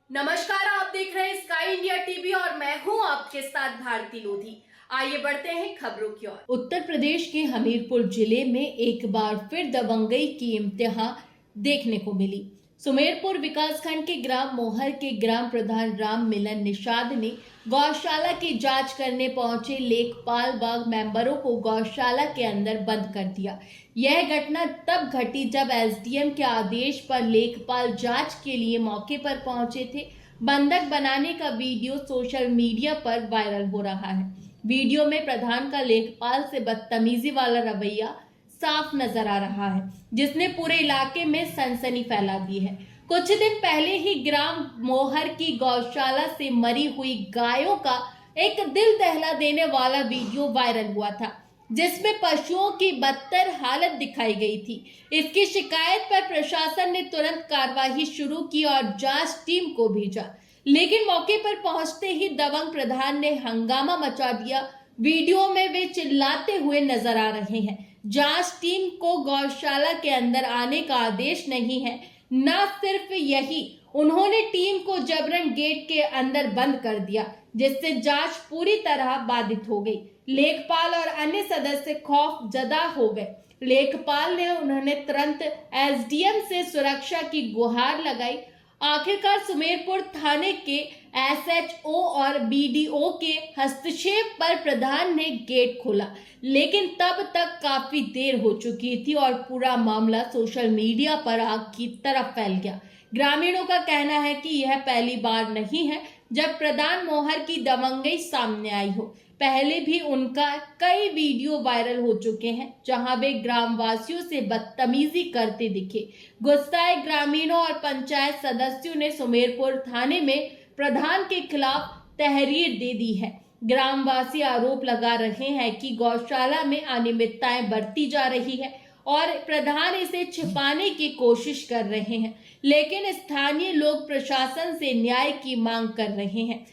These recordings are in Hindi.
नमस्कार, आप देख रहे हैं स्काई इंडिया टीवी और मैं हूं आपके साथ भारती लोधी। आइए बढ़ते हैं खबरों की ओर। उत्तर प्रदेश के हमीरपुर जिले में एक बार फिर दबंगई की इम्तिहान देखने को मिली। सुमेरपुर विकासखंड के ग्राम मोहर के ग्राम प्रधान राम मिलन निषाद ने गौशाला की जांच करने पहुंचे लेखपाल बाग मेंबरों को गौशाला के अंदर बंद कर दिया। यह घटना तब घटी जब एसडीएम के आदेश पर लेखपाल जांच के लिए मौके पर पहुंचे थे। बंधक बनाने का वीडियो सोशल मीडिया पर वायरल हो रहा है। वीडियो में प्रधान का लेखपाल से बदतमीजी वाला रवैया साफ नजर आ रहा है, जिसने पूरे इलाके में सनसनी फैला दी है। कुछ दिन पहले ही ग्राम मोहर की गौशाला से मरी हुई गायों का एक दिल दहला देने वाला वीडियो वायरल हुआ था, जिसमें पशुओं की बदतर हालत दिखाई गई थी। इसकी शिकायत पर प्रशासन ने तुरंत कार्रवाई शुरू की और जांच टीम को भेजा, लेकिन मौके पर पहुंचते ही दबंग प्रधान ने हंगामा मचा दिया। वीडियो में वे चिल्लाते हुए नजर आ रहे हैं। जांच टीम को गौशाला के अंदर आने का आदेश नहीं है। न सिर्फ यही, उन्होंने टीम को जबरन गेट के अंदर बंद कर दिया, जिससे जांच पूरी तरह बाधित हो गई। लेखपाल और अन्य सदस्य खौफ जदा हो गए। लेखपाल ने उन्होंने तुरंत एसडीएम से सुरक्षा की गुहार लगाई। आखिरकार सुमेरपुर थाने के एसएचओ और बीडीओ के हस्तक्षेप पर प्रधान ने गेट खोला, लेकिन तब तक काफी देर हो चुकी थी और पूरा मामला सोशल मीडिया पर आग की तरह फैल गया। ग्रामीणों का कहना है कि यह पहली बार नहीं है जब प्रधान मोहर की दबंगई सामने आई हो। पहले भी उनका कई वीडियो वायरल हो चुके हैं, जहां वे ग्रामवासियों से बदतमीजी करते दिखे। गुस्साए ग्रामीणों और पंचायत सदस्यों ने सुमेरपुर थाने में प्रधान के खिलाफ तहरीर दे दी है। ग्रामवासी आरोप लगा रहे हैं कि गौशाला में अनियमितताएं बरती जा रही है और प्रधान इसे छिपाने की कोशिश कर रहे हैं, लेकिन स्थानीय लोग प्रशासन से न्याय की मांग कर रहे हैं।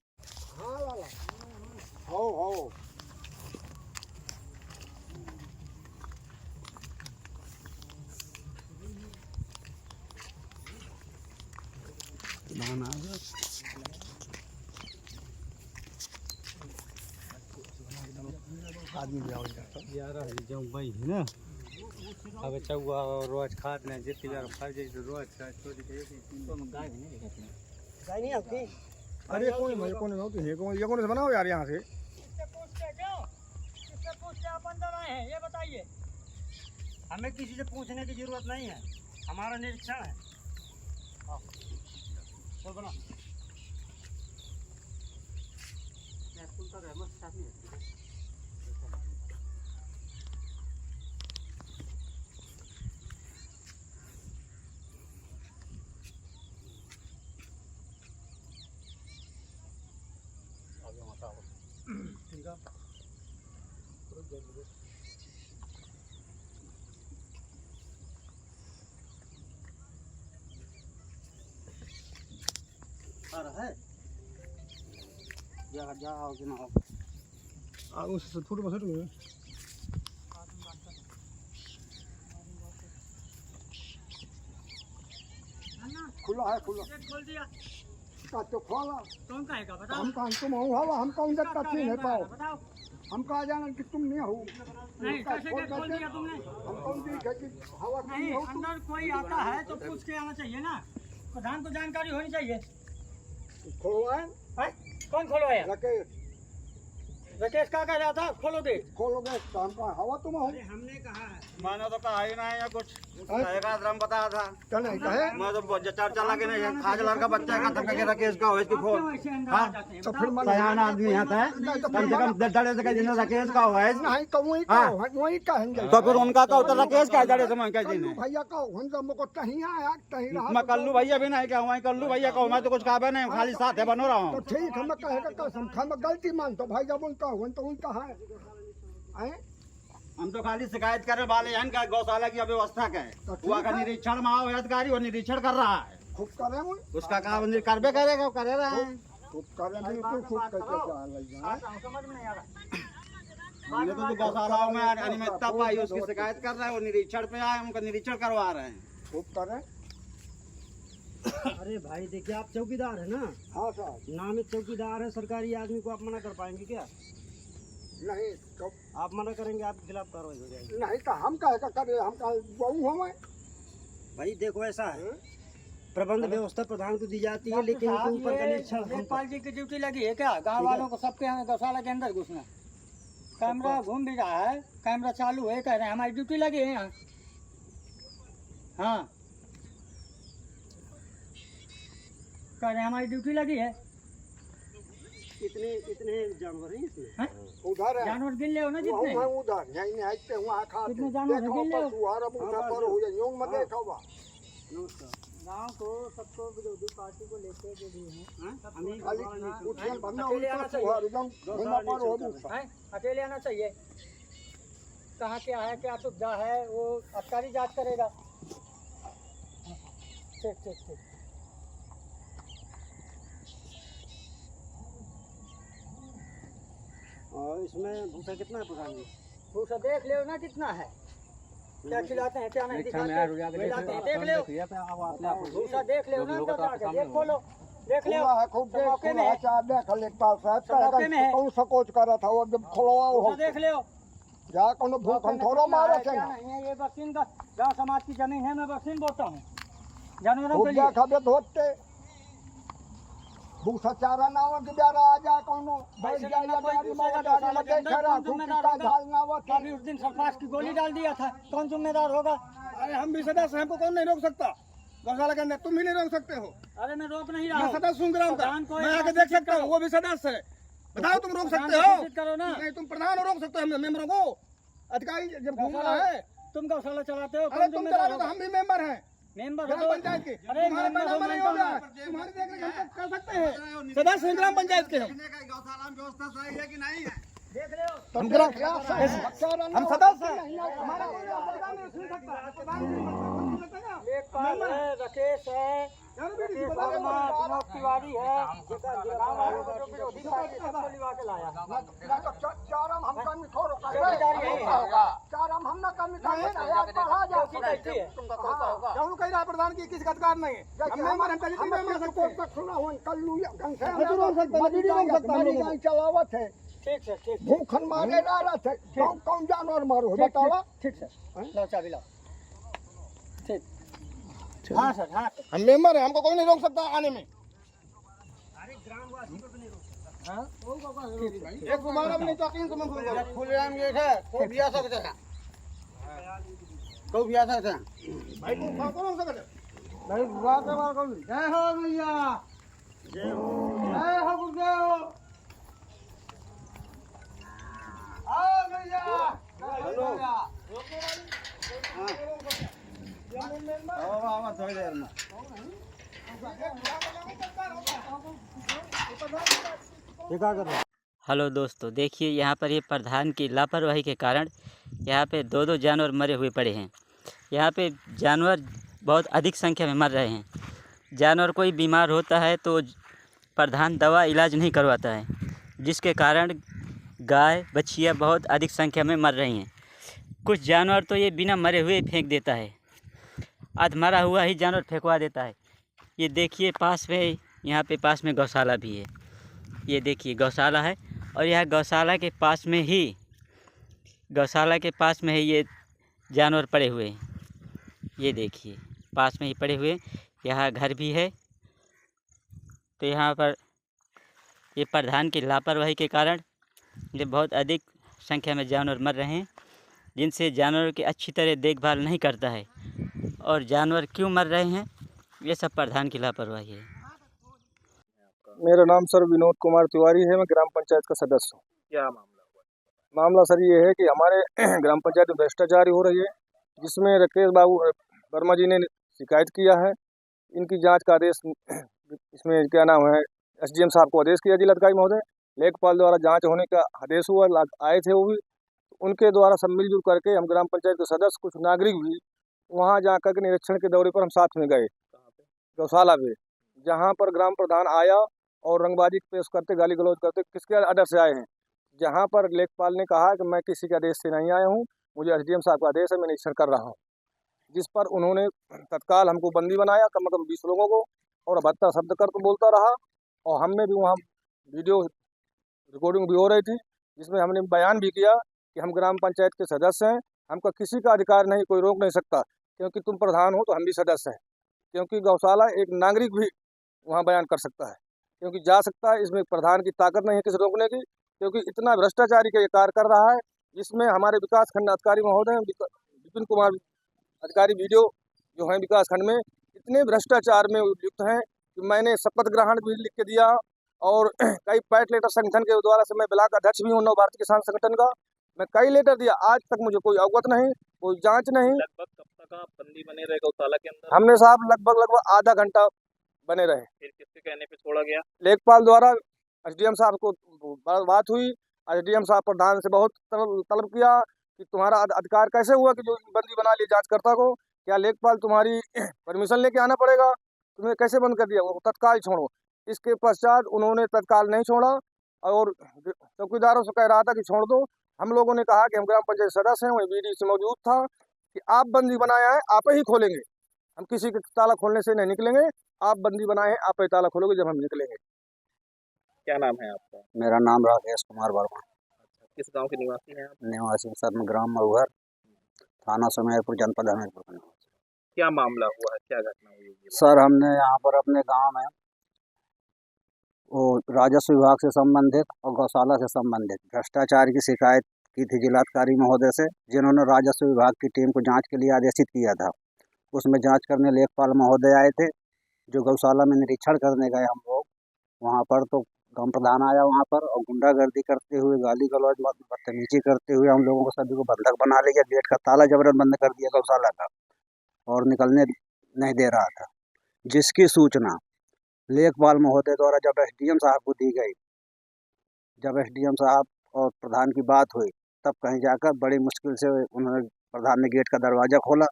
आदमी जाऊँ भाई है ना। अब चौवा रोज खाद नहीं जितनी बार फल जाए तो रोज चोरी गाय नहीं आती। अरे कौन भाई कौन होती है कौन ये कौन से बनाओ यार यहाँ से किससे पूछते आप अंदर आए हैं ये बताइए। हमें किसी से पूछने की जरूरत नहीं है, हमारा निरीक्षण है। चल बना ठीक है। आ रहा है जाओ कि ना उससे थोड़ी बहुत है खुला है खुला खोल दिया का तो खोला तुम कहे का बताओ। हम कौन तुम हो हवा हम कौन जब तक नहीं पाओ बताओ हम कहा जाना कि तुम नहीं हो नहीं कैसे क्या खोल दिया तुमने। हम कौन दी कि हवा तुम नहीं हो अंदर कोई आता है तो पूछ के आना चाहिए ना, प्रधान को जानकारी होनी चाहिए। खोलवाए है? कौन खोलवाया? राकेश का कह रहा था खोलोगे। खोलोगे तो हम कहा हवा तुम हो। हमने कहा है मैंने तो कहा ही नहीं है कुछ ड्रम बताया था। क्या नहीं कहे मैं तो चर्चा लगे नहीं है आज लड़का बच्चा का तब के राकेश का हो इसकी फोन तो फिर मन सयाना आदमी आता है कम से कम डरे से कहीं राकेश का हुआ है नहीं तो वही कहेंगे तो फिर उनका का होता राकेश का डरे से मैं कह दिन भैया का हम को कहीं आया कहीं रहा मैं कल्लू भैया भी नहीं कहूँ कल्लू भैया कहूँ मैं तो कुछ कहा नहीं खाली साथ है बनो रहा तो हूँ। ठीक है मैं कहेगा कसम हम गलती मान तो भाई जब उनका हो तो उनका है हम तो खाली शिकायत करने वाले हैं कि गौशाला की अव्यवस्था का है। हुआ का निरीक्षण में अधिकारी और निरीक्षण कर रहा है, खूब करे उसका काम करबे करेगा करे रहा है। खूब करे बिल्कुल खूब करके समझ में नहीं आ रहा। हमने तो गौशालाओं में अनियमितता पाई उसकी शिकायत कर रहे हैं, वो निरीक्षण पे आए उनका निरीक्षण करवा रहे हैं। खूब करे अरे भाई देखिए, आप चौकीदार है ना? हाँ साहब। नामित चौकीदार है, सरकारी आदमी को आप मना कर पाएंगे क्या? नहीं तो आप मना करेंगे, आपके खिलाफ कार्रवाई हो जाएगी। नहीं तो हम कहे का करे, हम कहे बहू हमें। भाई देखो, ऐसा है, प्रबंध व्यवस्था प्रधान को दी जाती है, लेकिन इनके ऊपर का निरीक्षण लेखपाल जी की ड्यूटी लगी है क्या? गांव वालों को सबके यहाँ गौशाला के अंदर घुसना, कैमरा घूम भी रहा है, कैमरा चालू है, कह रहे हैं हमारी ड्यूटी लगी है यहाँ। हाँ, कह रहे हैं हमारी ड्यूटी लगी है। कितने जानवर हैं इसमें? हैं? उधर है जानवर गिन ले हो ना जितने। वहाँ उधर यहीं नहीं आते वहाँ खाते कितने जानवर हैं? देखो गिन ले। पशु हर उधर पर हो जाए यूं मत देखो बा गाँव को सबको विरोधी पार्टी को लेके जो भी है, खाली उठे बनना अकेले आना पशु चाहिए। हर एकदम घुमा पर हो दूसरा हैं? अकेले आना चाहिए। कहाँ क्या है, क्या सुविधा है, वो अबकारी जांच करेगा। ठीक ठीक ठीक। और इसमें भूसा कितना है प्रधान जी? भूसा देख ले ना कितना है, क्या खिलाते हैं क्या नहीं दिखाते, खिलाते हैं, देख ले। भूसा देख ले ना, अंदर जाके देख खोलो, देख ले। खुला है खूब देख मौके में खुला है। है चार देख लेखपाल साहब सब मौके में है। कौन सकोच करा था वो जब खुलवाओ हो भूसा देख ले। जा कोनो भूखन थोड़ा मारे थे क्या ना नहीं है, ये बक्सिन का गाँव समाज की जमीन है, मैं बक्सिन बोलता हूँ जानवरों खूब के लिए। देखा बे धोते भूसा चारा ना हो कि बेरा आ जाए कोनो बैठ ऐसे जाए ना कोई गाड़ी में दूसरे का गाड़ी में गौशाला के देख अंदर रहा कौन खूब जिम्मेदार का होगा? झाल ना हो अभी उस दिन सल्फास की गोली डाल दिया था, कौन जिम्मेदार होगा? अरे हम भी सदस्य हैं, हमको कौन नहीं रोक सकता गौशाला के अंदर, तुम भी नहीं रोक सकते हो। अरे मैं रोक नहीं रहा मैं हूँ। सदस्य हूँ ग्राम का, प्रधान को मैं एक आके बार देख सकता हूँ, वो भी सदस्य है। बताओ तुम रोक प्रधान सकते को हो? सूचित करो ना। नहीं तुम प्रधान हो, रोक सकते हो मेंबरों को। अधिकारी जब घूम रहा है, तुम गौशाला चलाते हो, अरे कौन तुम जिम्मेदार चला तो होगा? हम भी मेंबर हैं मेंबर ग्राम हो तो- पंचायत के। अरे तुम्हारे मेंबर पैदा हो, नहीं मैं हो गया, तो- तुम्हारी देख रेख हम तो कर सकते हैं, सदस्य हैं ग्राम पंचायत के हम। गौशाला में व्यवस्था सही है कि नहीं है? देख ले। हम ग्राम हम सदस्य हैं, हमारा कोई प्रधान नहीं सुन सकता, प्रधान नहीं सुन सकता ना। लेखपाल है, राकेश है, राकेश वर्मा, विनोद तिवारी है, गाँव वालों को जो विरोधी पार्टी सबको लिवा के लाया। चारम हम कमी थोड़ो चौकीदारी है। चारम हम ना कमी करे ना यार पढ़ा जा चौकी कैसी है? क्यों कह रहा प्रधान की किसी का अधिकार नहीं है। हम मेंबर हम तभी मेंबर सकते हैं। सुना हो कल्लू ढंग से हम रोक सकते मजदूरी रोक सकते हम लोग चलावत है ठीक है, ठीक भूखन मारे ना रहा थे कौन कौन जानवर मारो बतावा ठीक है। लो चाबी लाओ। ठीक। हाँ सर, हाँ सर। हम मेंबर है, हमको कोई नहीं रोक सकता आने में। हाँ? एक तुम्हारा भी नहीं तो 300 में खुलेआम ये है कोई भी आ सकता है, कोई भी आ सकता है भाई को कौन सकता है भाई बात है कौन। जय हो भैया, जय हो गुरुदेव। आओ भैया, हेलो आवा थोड़ी देर में। हेलो दोस्तों, देखिए यहाँ पर ये प्रधान की लापरवाही के कारण यहाँ पे दो जानवर मरे हुए पड़े हैं। यहाँ पे जानवर बहुत अधिक संख्या में मर रहे हैं। जानवर कोई बीमार होता है तो प्रधान दवा इलाज नहीं करवाता है, जिसके कारण गाय बछिया बहुत अधिक संख्या में मर रही हैं। कुछ जानवर तो ये बिना मरे हुए फेंक देता है, अधमरा हुआ ही जानवर फेंकवा देता है। ये देखिए पास में, यहाँ पे पास में गौशाला भी है। ये देखिए गौशाला है और यह गौशाला के पास में ही ये जानवर पड़े हुए हैं। ये देखिए पास में ही पड़े हुए, यहाँ घर भी है। तो यहाँ पर ये प्रधान की लापरवाही के कारण ये बहुत अधिक संख्या में जानवर मर रहे हैं, जिनसे जानवरों की अच्छी तरह देखभाल नहीं करता है। और जानवर क्यों मर रहे हैं, ये सब प्रधान की लापरवाही है। मेरा नाम सर विनोद कुमार तिवारी है, मैं ग्राम पंचायत का सदस्य हूँ। क्या मामला हुआ? मामला सर ये है कि हमारे ग्राम पंचायत में भ्रष्टाचार हो रही है, जिसमें राकेश बाबू वर्मा जी ने शिकायत किया है। इनकी जांच का आदेश, इसमें क्या नाम है, एसडीएम साहब को आदेश किया जिलाधिकारी महोदय। लेखपाल द्वारा जांच होने का आदेश हुआ, आए थे वो भी। उनके द्वारा सब मिलजुल करके हम ग्राम पंचायत के सदस्य, कुछ नागरिक भी वहाँ जा कर के निरीक्षण के दौरे पर हम साथ में गए गौशाला पे, जहाँ पर ग्राम प्रधान आया और रंगबाजी पेश करते, गाली गलौज करते, किसके आदेश से आए हैं। जहाँ पर लेखपाल ने कहा कि मैं किसी के आदेश से नहीं आया हूँ, मुझे एसडीएम साहब का आदेश है, मैं निरीक्षण कर रहा हूँ। जिस पर उन्होंने तत्काल हमको बंदी बनाया, कम से कम 20 लोगों को, और अभद्र शब्द कर तो बोलता रहा। और हमने भी वहाँ वीडियो रिकॉर्डिंग भी हो रही थी, जिसमें हमने बयान भी किया कि हम ग्राम पंचायत के सदस्य हैं, हमका किसी का अधिकार नहीं, कोई रोक नहीं सकता, क्योंकि तुम प्रधान हो तो हम भी सदस्य हैं। क्योंकि गौशाला एक नागरिक भी वहाँ बयान कर सकता है, क्योंकि जा सकता है, इसमें प्रधान की ताकत नहीं है किसी रोकने की, क्योंकि इतना भ्रष्टाचारी का ये कार्य कर रहा है, जिसमें हमारे विकास खंड अधिकारी महोदय विपिन कुमार अधिकारी वीडियो जो हैं विकास खंड में इतने भ्रष्टाचार में युक्त हैं कि मैंने शपथ ग्रहण भी लिख के दिया, और कई पैट लेटर संगठन के द्वारा से मैं ब्लॉक अध्यक्ष भी हूँ नव भारतीय किसान संगठन का, मैं कई लेटर दिया, आज तक मुझे कोई अवगत नहीं, कोई जांच नहीं। लगभग कब तक आप बंदी बने रहे गौशाला के अंदर? हमने साहब लगभग आधा घंटा बने रहे। फिर किसके कहने पे छोड़ा गया? लेखपाल द्वारा एसडीएम साहब को बात हुई, एसडीएम साहब प्रधान से बहुत तलब किया कि तुम्हारा अधिकार कैसे हुआ कि जो बंदी बना लिया जांचकर्ता को, क्या लेखपाल तुम्हारी परमिशन लेके आना पड़ेगा, तुम्हें कैसे बंद कर दिया, वो तत्काल छोड़ो। इसके पश्चात उन्होंने तत्काल नहीं छोड़ा और चौकीदारों से कह रहा था कि छोड़ दो। हम लोगों ने कहा कि हम ग्राम पंचायत सदस्य हैं, वही बीडीसी मौजूद था कि आप बंदी बनाया है, आप ही खोलेंगे, हम किसी के ताला खोलने से नहीं निकलेंगे, आप बंदी बनाए हैं, आप ही ताला खोलोगे जब हम निकलेंगे। क्या नाम है आपका? मेरा नाम राकेश कुमार वर्मा। अच्छा, किस गांव के निवासी हैं आप? निवासी सदन ग्राम मऊहर, थाना सुमेरपुर, जनपद हमीरपुर का निवासी। क्या मामला हुआ है, क्या घटना हुई है? सर, हमने यहाँ पर अपने गांव में वो राजस्व विभाग से संबंधित और गौशाला से संबंधित भ्रष्टाचार की शिकायत की थी जिलाधिकारी महोदय से, जिन्होंने राजस्व विभाग की टीम को जांच के लिए आदेशित किया था। उसमें जांच करने लेखपाल महोदय आए थे, जो गौशाला में निरीक्षण करने गए हम लोग वहाँ पर, तो गांव प्रधान आया वहाँ पर और गुंडागर्दी करते हुए, गाली गलौज, बदतमीजी करते हुए हम लोगों को सभी को बंधक बना लिया, गेट का ताला जबरन बंद कर दिया गौशाला का और निकलने नहीं दे रहा था। जिसकी सूचना लेखपाल महोदय द्वारा जब एसडीएम साहब को दी गई, जब एसडीएम साहब और प्रधान की बात हुई, तब कहीं जाकर बड़ी मुश्किल से उन्होंने, प्रधान ने गेट का दरवाज़ा खोला,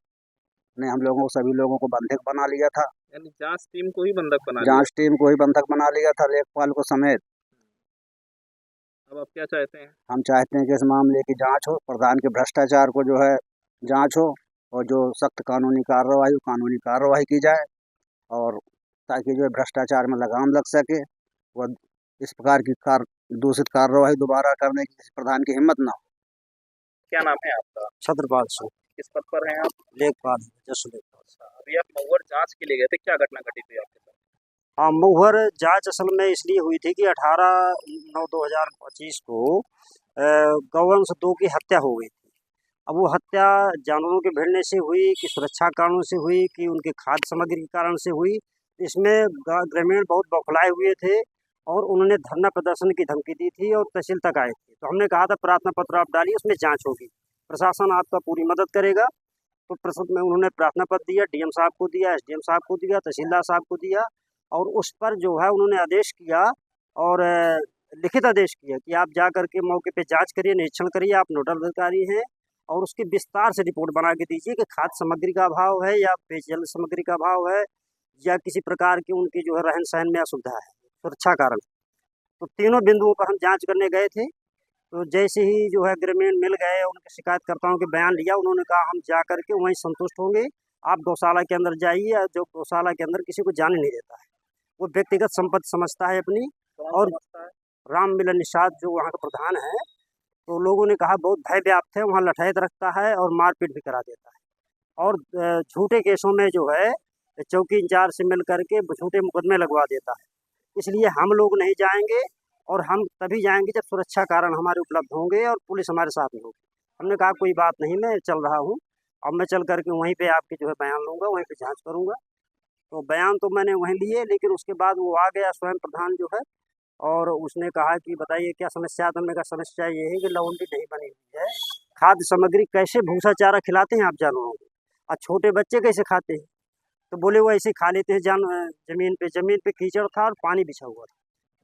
ने हम लोगों को, सभी लोगों को बंधक बना लिया था। यानी जांच टीम को ही बंधक बना लिया? जांच टीम को ही बंधक बना लिया था, लेखपाल को समेत। अब आप क्या चाहते हैं? हम चाहते हैं कि इस मामले की जांच हो, प्रधान के भ्रष्टाचार को जो है जांच हो, और जो सख्त कानूनी कार्रवाई की जाए, और ताकि जो है भ्रष्टाचार में लगाम लग सके, वह इस प्रकार की दूषित कार्रवाई दोबारा करने की प्रधान की हिम्मत ना हो। क्या नाम है आपका? छत्रपाल सिंह, किस पद पर हैं आप? लेखपाल, जसु लेखपाल। अभी आप मऊहर जांच के लिए गए थे, क्या घटना घटी थी आपके साथ? हाँ, मऊहर जांच असल में इसलिए हुई थी कि 18/9/2025 को गौवंश 2 की हत्या हो गई थी। अब वो हत्या जानवरों के भिड़ने से हुई कि सुरक्षा कारणों से हुई कि उनके खाद्य सामग्री के कारण से हुई, इसमें ग्रामीण बहुत बौखलाए हुए थे और उन्होंने धरना प्रदर्शन की धमकी दी थी और तहसील तक आए थे। तो हमने कहा था प्रार्थना पत्र आप डालिए, उसमें जांच होगी, प्रशासन आपका पूरी मदद करेगा। तो प्रसन्न में उन्होंने प्रार्थना पत्र दिया, डीएम साहब को दिया, एसडीएम साहब को दिया, तहसीलदार साहब को दिया, और उस पर जो है उन्होंने आदेश किया और लिखित आदेश किया कि आप जा करके मौके पे जांच करिए, निरीक्षण करिए, आप नोडल अधिकारी हैं, और उसकी विस्तार से रिपोर्ट बना के दीजिए कि खाद्य सामग्री का अभाव है या पेयजल सामग्री का अभाव है या किसी प्रकार की उनकी जो है रहन सहन में असुविधा है, सुरक्षा कारण। तो तीनों बिंदुओं पर हम जाँच करने गए थे। तो जैसे ही जो है ग्रामीण मिल गए, उनके शिकायतकर्ताओं के बयान लिया, उन्होंने कहा हम जा करके वहीं संतुष्ट होंगे, आप गौशाला के अंदर जाइए। जो गौशाला के अंदर किसी को जाने नहीं देता है, वो व्यक्तिगत संपत्ति समझता है अपनी। और राम मिलन निषाद जो वहाँ का प्रधान है, तो लोगों ने कहा बहुत भय व्याप्त है, वहाँ लठैत रखता है और मारपीट भी करा देता है, और झूठे केसों में जो है चौकी इंचार्ज से मिल करके झूठे मुकदमे लगवा देता है। इसलिए हम लोग नहीं जाएंगे, और हम तभी जाएंगे जब सुरक्षा कारण हमारे उपलब्ध होंगे और पुलिस हमारे साथ में होगी। हमने कहा कोई बात नहीं, मैं चल रहा हूँ, अब मैं चल करके वहीं पे आपके जो है बयान लूँगा, वहीं पे जांच करूँगा। तो बयान तो मैंने वहीं लिए, लेकिन उसके बाद वो आ गया स्वयं प्रधान जो है, और उसने कहा कि बताइए क्या समस्या है। तो हमने कहा समस्या ये है कि लवंडी नहीं बनी हुई है, खाद्य सामग्री कैसे भूसा चारा खिलाते हैं आप जानवरों को, और छोटे बच्चे कैसे खाते हैं। तो बोले वो ऐसे खा लेते हैं जमीन पे कीचड़ था और पानी बिछा हुआ था,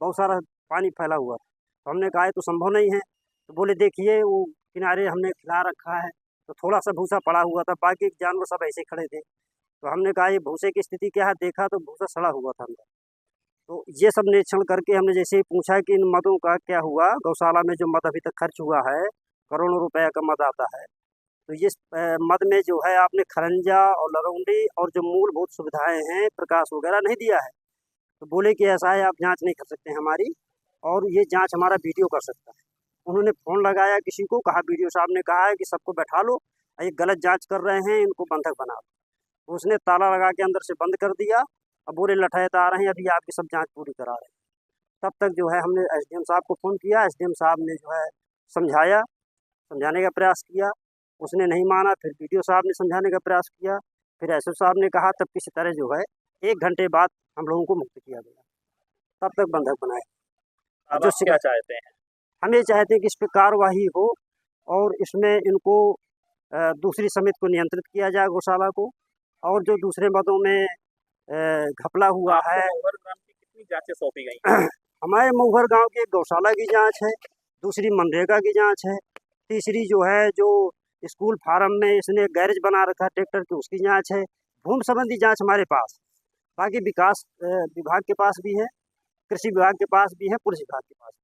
बहुत सारा पानी फैला हुआ था। तो हमने कहा तो संभव नहीं है। तो बोले देखिए वो किनारे हमने खिला रखा है, तो थोड़ा सा भूसा पड़ा हुआ था, बाकी जानवर सब ऐसे खड़े थे। तो हमने कहा ये भूसे की स्थिति क्या है, देखा तो भूसा सड़ा हुआ था अंदर। तो ये सब निरीक्षण करके हमने जैसे ही पूछा कि इन मदों का क्या हुआ, गौशाला में जो मद अभी तक खर्च हुआ है, करोड़ों रुपए का मद आता है, तो ये मद में जो है आपने खरंजा और लरौंडी और जो मूलभूत सुविधाएं हैं, प्रकाश वगैरह नहीं दिया है। तो बोले कि ऐसा है, आप जांच नहीं कर सकते हमारी, और ये जांच हमारा वीडियो कर सकता है। उन्होंने फ़ोन लगाया किसी को, कहा वीडियो साहब ने कहा है कि सबको बैठा लो, ये गलत जांच कर रहे हैं, इनको बंधक बना लो। तो उसने ताला लगा के अंदर से बंद कर दिया। अब बोले लठैत आ रहे हैं, अभी आपकी सब जांच पूरी करा रहे हैं। तब तक जो है हमने एसडीएम साहब को फ़ोन किया, एसडीएम साहब ने जो है समझाने का प्रयास किया, उसने नहीं माना। फिर वीडियो साहब ने समझाने का प्रयास किया, फिर एसओ साहब ने कहा, तब किसी तरह जो है 1 घंटे बाद हम लोगों को मुक्त किया गया। तब तक बंधक बनाए। अब आप क्या चाहते हैं? हम ये चाहते हैं कि इस पर कार्रवाई हो और इसमें इनको दूसरी समिति को नियंत्रित किया जाए, गौशाला को, और जो दूसरे मदों में घपला हुआ है। महुवर ग्राम की कितनी जांचें सौंपी गई हैं? हमारे महुवर गांव की गौशाला की जांच है, दूसरी मनरेगा की जांच है, तीसरी जो है जो स्कूल फार्म में इसने गैरेज बना रखा ट्रैक्टर की, उसकी जांच है। भूमि संबंधी जांच हमारे पास, बाकी विकास विभाग के पास भी है, कृषि विभाग के पास भी है, पुलिस विभाग के पास भी।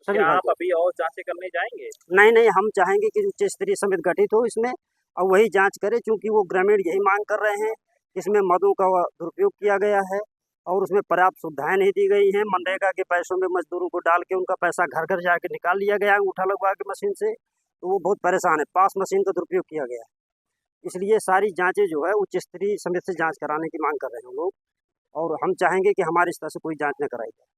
क्या आप अभी और जांचें करने जाएंगे? नहीं, हम चाहेंगे कि उच्च स्तरीय समिति गठित हो इसमें, और वही जांच करे, क्योंकि वो ग्रामीण यही मांग कर रहे हैं। इसमें मदों का दुरुपयोग किया गया है और उसमें पर्याप्त सुविधाएं नहीं दी गई हैं। मनरेगा के पैसों में मजदूरों को डाल के उनका पैसा घर घर जाके निकाल लिया गया है अंगूठा लगवा के मशीन से, तो वो बहुत परेशान है। पास मशीन का दुरुपयोग किया गया है। इसलिए सारी जांचें जो है उच्च स्तरीय समिति से जांच कराने की मांग कर रहे हैं हम लोग, और हम चाहेंगे कि हमारी इस तरह से कोई जांच न कराई जाए।